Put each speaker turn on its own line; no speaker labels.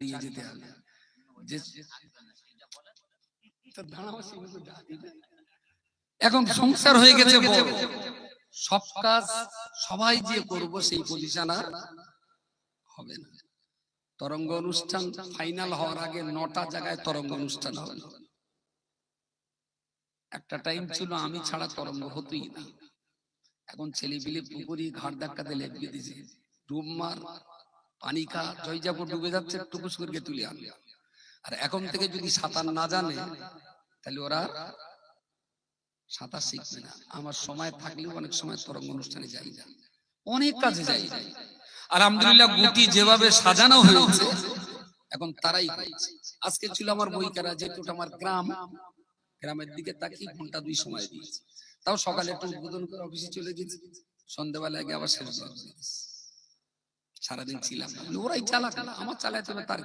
চালিয়ে যেতে হবে। যে এখন সংসার হয়ে গেছে বড়, সব কাজ সবাই যে করবো সেই পজিশন আর হবে না। তরঙ্গ অনুষ্ঠান ফাইনাল হওয়ার আগে 9টা জায়গায় তরঙ্গ অনুষ্ঠান হবে। একটা টাইম ছিল আমি ছাড়া তরঙ্গ হতোই না। এখন ছেলেপিলে পুকুরি ঘাট ধাক্কাতে লেপিয়ে দিছে, ডুব মার, পানি খা, জয়জাপুর ডুবে যাচ্ছে, টুকুস করে তুলে আনলে। আর এখন থেকে যদি সাঁতার না জানে তাহলে ওরা সাঁতার শিখবে না। আমার সময় থাকলেও অনেক সময় তরঙ্গ অনুষ্ঠানে যাই না, অনেক কাজে যাই। আলহামদুলিল্লাহ গুটি যেভাবে সাজানো হয়েছে এখন তারাই করছে। আজকে ছিল আমার বইকারা, যেহেতু আমার গ্রামের দিকে তাকিয়ে ঘন্টা 2 সময় দিয়েছি। তাও সকালে একটু উদ্বোধন করে অফিসে চলে গেছি, সন্ধ্যাবেলা আগে আবার শেষ। সারাদিন ছিলাম, ওরাই চালাক, আমার চালাতে হবে তার